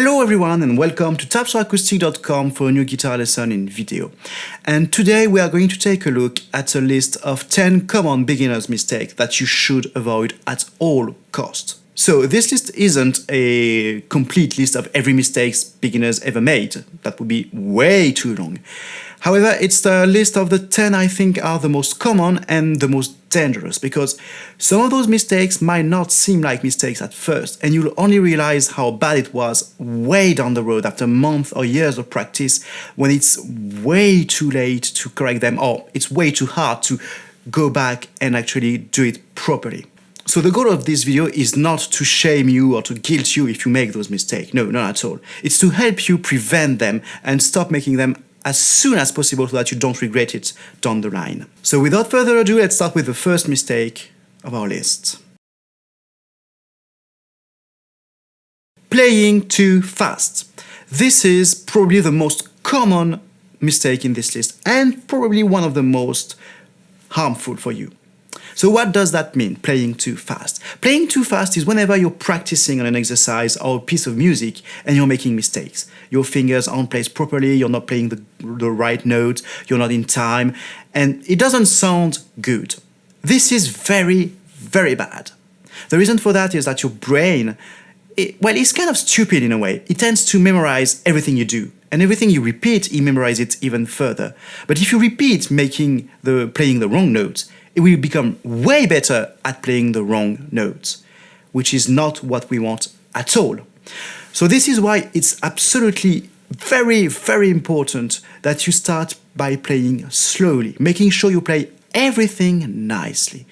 Hello everyone and welcome to tapsoacoustic.com for a new guitar lesson in video. And today we are going to take a look at a list of 10 common beginner's mistakes that you should avoid at all costs. So this list isn't a complete list of every mistakes beginners ever made. That would be way too long. However, it's the list of the 10 I think are the most common and the most dangerous, because some of those mistakes might not seem like mistakes at first, and you'll only realize how bad it was way down the road after months or years of practice, when it's way too late to correct them, or it's way too hard to go back and actually do it properly. So the goal of this video is not to shame you or to guilt you if you make those mistakes. No, not at all. It's to help you prevent them and stop making them as soon as possible so that you don't regret it down the line. So without further ado, let's start with the first mistake of our list. Playing too fast. This is probably the most common mistake in this list and probably one of the most harmful for you. So what does that mean, playing too fast? Playing too fast is whenever you're practicing on an exercise or a piece of music and you're making mistakes. Your fingers aren't placed properly, you're not playing the right note, you're not in time, and it doesn't sound good. This is very, very bad. The reason for that is that your brain, it's kind of stupid in a way. It tends to memorize everything you do. And everything you repeat, it memorizes it even further. But if you repeat playing the wrong notes, it will become way better at playing the wrong notes, which is not what we want at all. So this is why it's absolutely very, very important that you start by playing slowly, making sure you play everything nicely.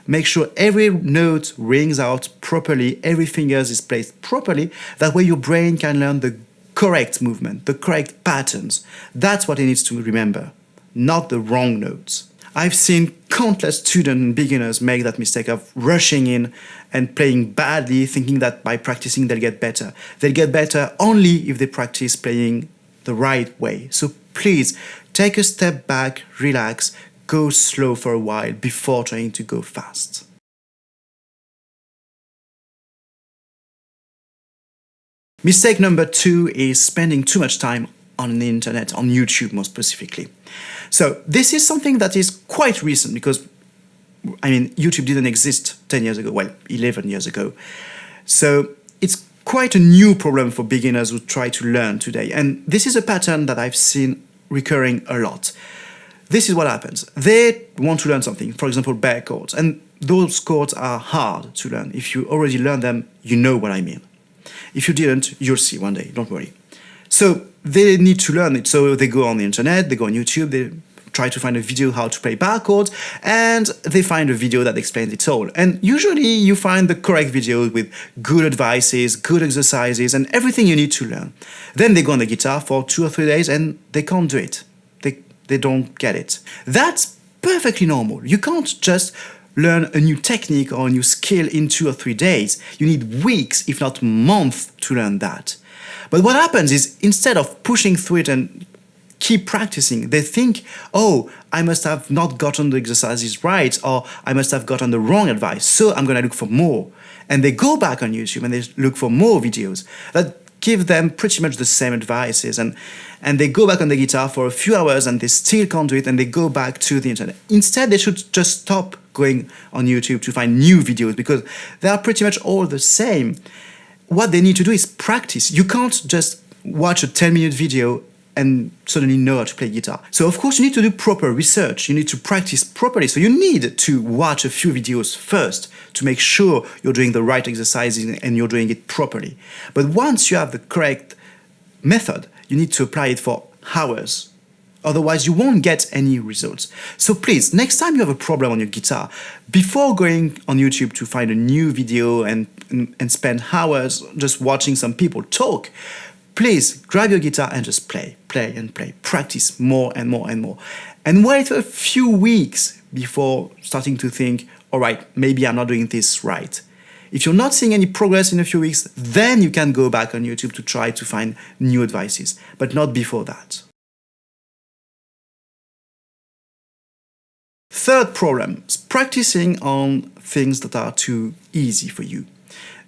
Make sure every note rings out properly, every finger is placed properly. That way your brain can learn the correct movement, the correct patterns. That's what it needs to remember, not the wrong notes. I've seen countless students and beginners make that mistake of rushing in and playing badly, thinking that by practicing they'll get better. They'll get better only if they practice playing the right way. So please, take a step back, relax, go slow for a while before trying to go fast. Mistake number 2 is spending too much time on the internet, on YouTube more specifically. So this is something that is quite recent because, YouTube didn't exist 10 years ago, well, 11 years ago. So it's quite a new problem for beginners who try to learn today. And this is a pattern that I've seen recurring a lot. This is what happens. They want to learn something, for example, bar chords. And those chords are hard to learn. If you already learned them, you know what I mean. If you didn't, you'll see one day, don't worry. So they need to learn it, so they go on the internet, they go on YouTube, they try to find a video how to play bar chords, and they find a video that explains it all. And usually you find the correct video with good advices, good exercises, and everything you need to learn. Then they go on the guitar for 2 or 3 days and they can't do it. They don't get it. That's perfectly normal. You can't just learn a new technique or a new skill in 2 or 3 days. You need weeks, if not months, to learn that. But what happens is, instead of pushing through it and keep practicing, they think, oh, I must have not gotten the exercises right, or I must have gotten the wrong advice, so I'm going to look for more. And they go back on YouTube and they look for more videos that give them pretty much the same advices, and they go back on the guitar for a few hours and they still can't do it, and they go back to the internet. Instead, they should just stop going on YouTube to find new videos because they are pretty much all the same. What they need to do is practice. You can't just watch a 10-minute video and suddenly know how to play guitar. So of course you need to do proper research. You need to practice properly. So you need to watch a few videos first to make sure you're doing the right exercises and you're doing it properly. But once you have the correct method, you need to apply it for hours. Otherwise, you won't get any results. So please, next time you have a problem on your guitar, before going on YouTube to find a new video and spend hours just watching some people talk, please grab your guitar and just play and play. Practice more and more and more. And wait a few weeks before starting to think, all right, maybe I'm not doing this right. If you're not seeing any progress in a few weeks, then you can go back on YouTube to try to find new advices, but not before that. Third problem is practicing on things that are too easy for you.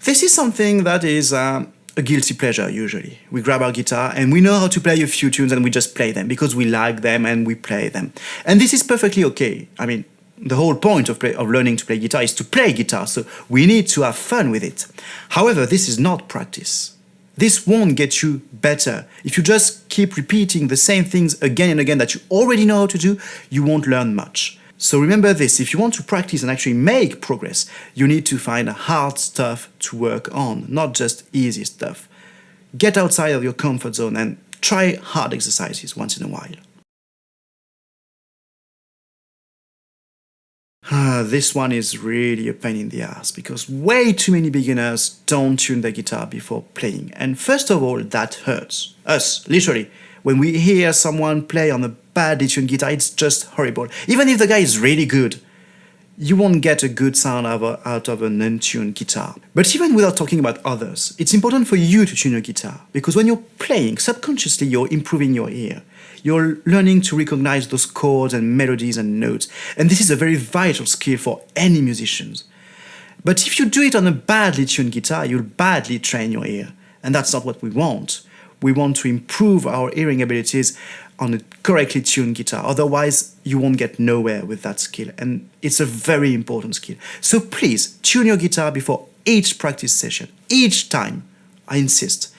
This is something that is a a guilty pleasure usually. We grab our guitar and we know how to play a few tunes and we just play them because we like them and we play them. And this is perfectly okay. I mean, the whole point of learning to play guitar is to play guitar, so we need to have fun with it. However, this is not practice. This won't get you better. If you just keep repeating the same things again and again that you already know how to do, you won't learn much. So remember this, if you want to practice and actually make progress, you need to find hard stuff to work on, not just easy stuff. Get outside of your comfort zone and try hard exercises once in a while. This one is really a pain in the ass because way too many beginners don't tune their guitar before playing. And first of all, that hurts. Us, literally. When we hear someone play on a badly tuned guitar, it's just horrible. Even if the guy is really good, you won't get a good sound out of an untuned guitar. But even without talking about others, it's important for you to tune your guitar because when you're playing, subconsciously you're improving your ear. You're learning to recognize those chords and melodies and notes. And this is a very vital skill for any musicians. But if you do it on a badly tuned guitar, you'll badly train your ear. And that's not what we want. We want to improve our hearing abilities on a correctly tuned guitar. Otherwise, you won't get nowhere with that skill. And it's a very important skill. So please, tune your guitar before each practice session. Each time, I insist.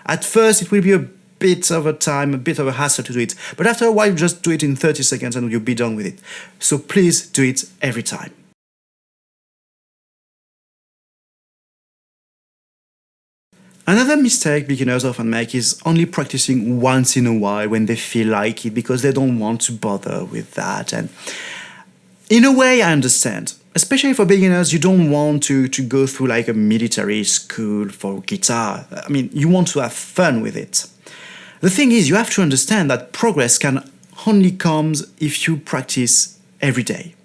At first, it will be a bit of a hassle to do it. But after a while, just do it in 30 seconds and you'll be done with it. So please do it every time. Another mistake beginners often make is only practicing once in a while when they feel like it because they don't want to bother with that. And in a way, I understand. Especially for beginners, you don't want to go through like a military school for guitar. I mean, you want to have fun with it. The thing is, you have to understand that progress can only come if you practice every day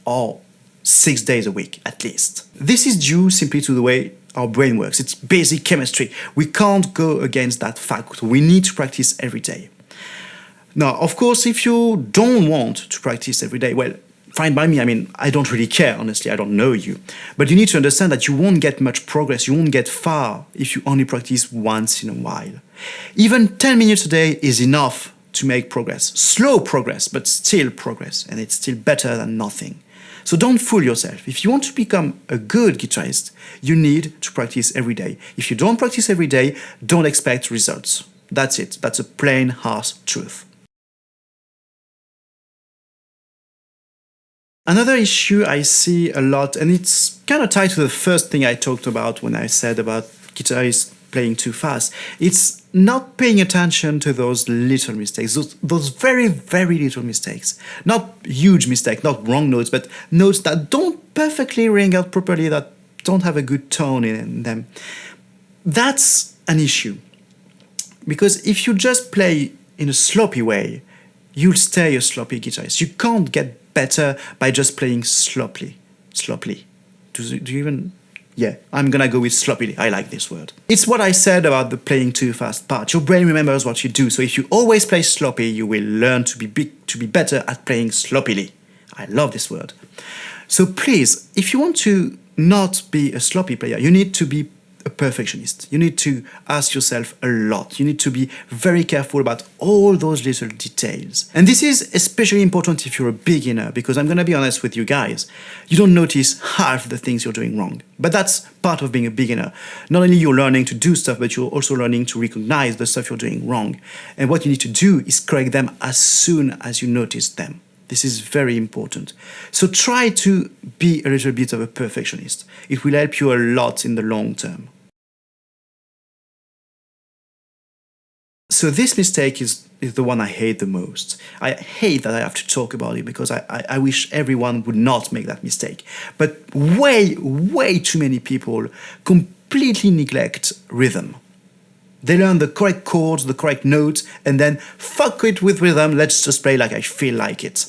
or 6 days a week at least. This is due simply to the way our brain works. It's basic chemistry. We can't go against that fact. We need to practice every day. Now, of course, if you don't want to practice every day, well, fine by me. I mean, I don't really care, honestly. I don't know you. But you need to understand that you won't get much progress. You won't get far if you only practice once in a while. Even 10 minutes a day is enough to make progress. Slow progress, but still progress. And it's still better than nothing. So don't fool yourself. If you want to become a good guitarist, you need to practice every day. If you don't practice every day, don't expect results. That's it. That's a plain, harsh truth. Another issue I see a lot, and it's kind of tied to the first thing I talked about when I said about guitarists playing too fast, it's not paying attention to those little mistakes, those very, very little mistakes. Not huge mistakes, not wrong notes, but notes that don't perfectly ring out properly, that don't have a good tone in them. That's an issue. Because if you just play in a sloppy way, you'll stay a sloppy guitarist. You can't get better by just playing sloppily. Do you even... Yeah, I'm gonna go with sloppily. I like this word. It's what I said about the playing too fast part. Your brain remembers what you do, so if you always play sloppy, you will learn to be better at playing sloppily. I love this word. So please, if you want to not be a sloppy player, you need to be a perfectionist. You need to ask yourself a lot. You need to be very careful about all those little details. And this is especially important if you're a beginner, because I'm going to be honest with you guys, you don't notice half the things you're doing wrong. But that's part of being a beginner. Not only you're learning to do stuff, but you're also learning to recognize the stuff you're doing wrong. And what you need to do is correct them as soon as you notice them. This is very important. So try to be a little bit of a perfectionist. It will help you a lot in the long term. So this mistake is the one I hate the most. I hate that I have to talk about it because I wish everyone would not make that mistake. But way too many people completely neglect rhythm. They learn the correct chords, the correct notes, and then fuck it with rhythm, let's just play like I feel like it.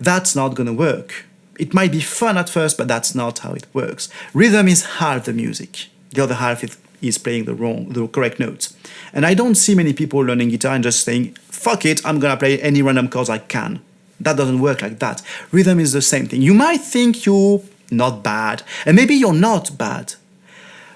That's not gonna work. It might be fun at first, but that's not how it works. Rhythm is half the music. The other half is playing the correct notes. And I don't see many people learning guitar and just saying, fuck it, I'm gonna play any random chords I can. That doesn't work like that. Rhythm is the same thing. You might think you're not bad, and maybe you're not bad,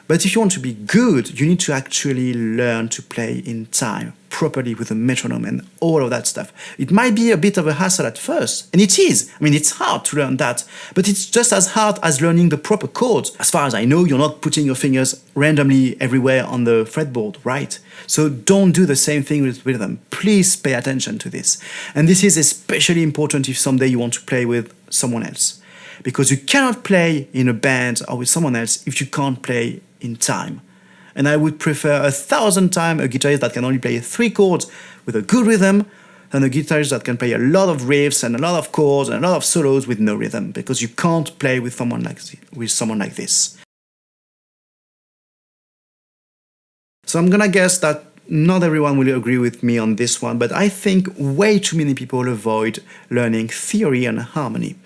But if you want to be good, you need to actually learn to play in time, properly with a metronome and all of that stuff. It might be a bit of a hassle at first, and it is. I mean, it's hard to learn that, but it's just as hard as learning the proper chords. As far as I know, you're not putting your fingers randomly everywhere on the fretboard, right? So don't do the same thing with rhythm. Please pay attention to this. And this is especially important if someday you want to play with someone else, because you cannot play in a band or with someone else if you can't play in time. And I would prefer 1,000 times a guitarist that can only play 3 chords with a good rhythm than a guitarist that can play a lot of riffs and a lot of chords and a lot of solos with no rhythm, because you can't play with someone like this. So I'm gonna guess that not everyone will agree with me on this one, but I think way too many people avoid learning theory and harmony.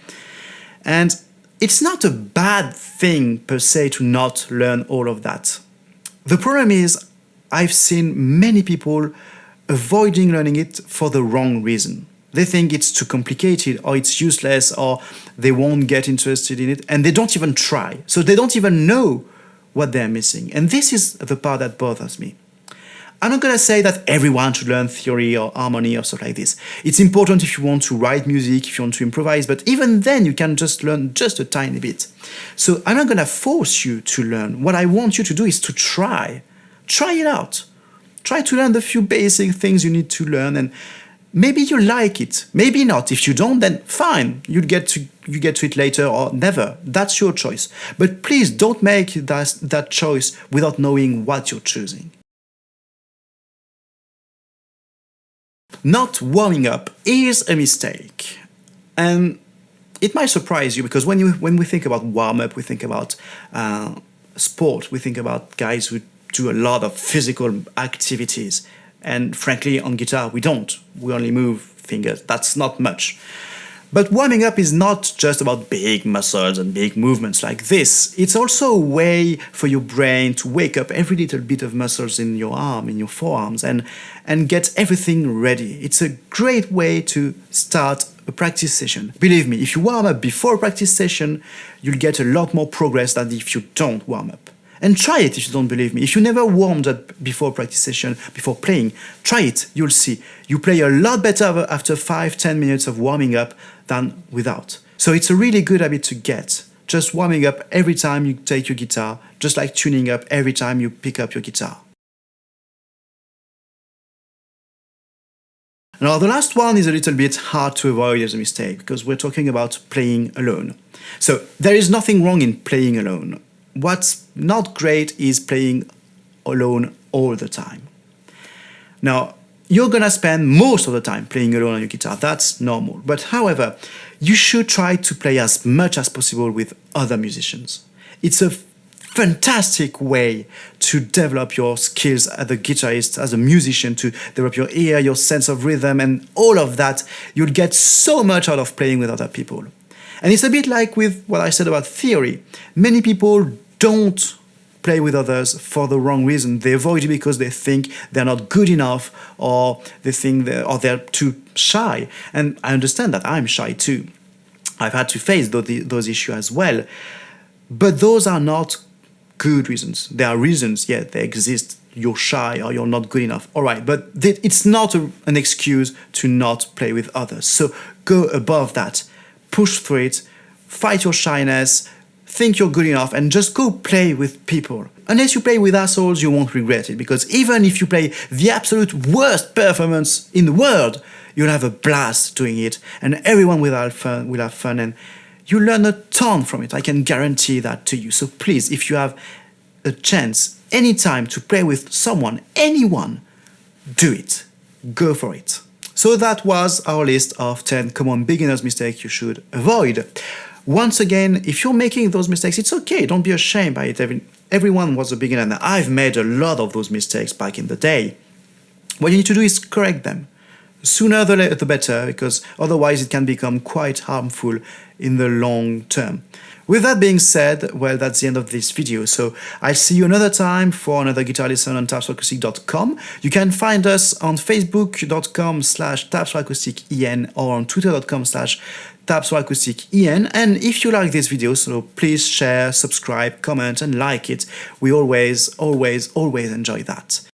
And it's not a bad thing per se to not learn all of that. The problem is I've seen many people avoiding learning it for the wrong reason. They think it's too complicated, or it's useless, or they won't get interested in it, and they don't even try. So they don't even know what they're missing. And this is the part that bothers me. I'm not going to say that everyone should learn theory or harmony or stuff like this. It's important if you want to write music, if you want to improvise, but even then you can just learn just a tiny bit. So I'm not going to force you to learn. What I want you to do is to try. Try it out. Try to learn the few basic things you need to learn, and maybe you like it. Maybe not. If you don't, then fine. You get to it later or never. That's your choice. But please don't make that choice without knowing what you're choosing. Not warming up is a mistake. And it might surprise you, because when we think about warm-up, we think about sport, we think about guys who do a lot of physical activities. And frankly, on guitar, we don't. We only move fingers. That's not much. But warming up is not just about big muscles and big movements like this. It's also a way for your brain to wake up every little bit of muscles in your arm, in your forearms, and get everything ready. It's a great way to start a practice session. Believe me, if you warm up before a practice session, you'll get a lot more progress than if you don't warm up. And try it if you don't believe me. If you never warmed up before a practice session, before playing, try it, you'll see. You play a lot better after 5-10 minutes of warming up than without. So it's a really good habit to get. Just warming up every time you take your guitar, just like tuning up every time you pick up your guitar. Now, the last one is a little bit hard to avoid as a mistake, because we're talking about playing alone. So there is nothing wrong in playing alone. What's not great is playing alone all the time. Now, you're gonna spend most of the time playing alone on your guitar. That's normal. But however, you should try to play as much as possible with other musicians. It's a fantastic way to develop your skills as a guitarist, as a musician, to develop your ear, your sense of rhythm, and all of that. You'll get so much out of playing with other people. And it's a bit like with what I said about theory. Many people don't play with others for the wrong reason. They avoid it because they think they're not good enough, or they think they're too shy. And I understand that. I'm shy too. I've had to face those issues as well. But those are not good reasons. There are reasons, yeah, they exist. You're shy or you're not good enough. All right, but it's not an excuse to not play with others. So go above that. Push through it, fight your shyness, think you're good enough, and just go play with people. Unless you play with assholes, you won't regret it, because even if you play the absolute worst performance in the world, you'll have a blast doing it, and everyone will have fun, and you'll learn a ton from it. I can guarantee that to you. So please, if you have a chance anytime to play with someone, anyone, do it. Go for it. So that was our list of 10 common beginner's mistakes you should avoid. Once again, if you're making those mistakes, it's okay. Don't be ashamed by it. Everyone was a beginner, and I've made a lot of those mistakes back in the day. What you need to do is correct them. Sooner the better, because otherwise it can become quite harmful in the long term. With that being said, well, that's the end of this video. So I'll see you another time for another guitar lesson on tapsforacoustic.com. You can find us on facebook.com/tapsforacousticen or on twitter.com/tapsforacousticen. And if you like this video, so please share, subscribe, comment, and like it. We always enjoy that.